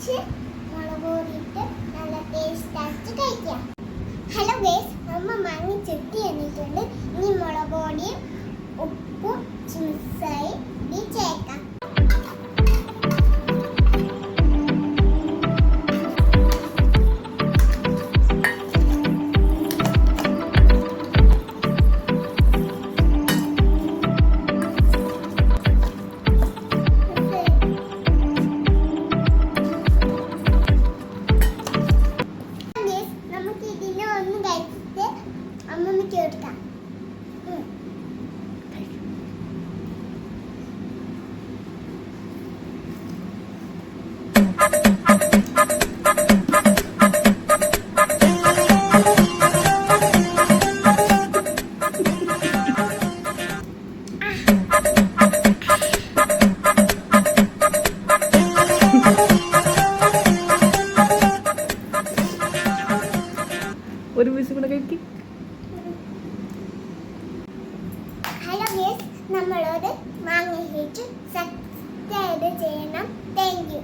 കുറച്ച് മുളക് പൊടിയിട്ട് നല്ല ടേസ്റ്റ് ആയിട്ട് കഴിക്കാം. ഹലോ ഗൈസ്, അമ്മ മാങ്ങ ചെത്തി എന്നിട്ടുണ്ട്. ഇനി മുളക് പൊടിയും ഉപ്പും മിക്സായി ചേർക്കാം. അമ്മമ്മയ്ക്ക് കൊടുക്കാം. ഒരു പീസ് കൂടെ കഴിക്കും. ഹലോ ഗൈസ്, നമ്മളോട് മാങ്ങ കഴിച്ചു സബ്സ്ക്രൈബ് ചെയ്യണം. Thank you.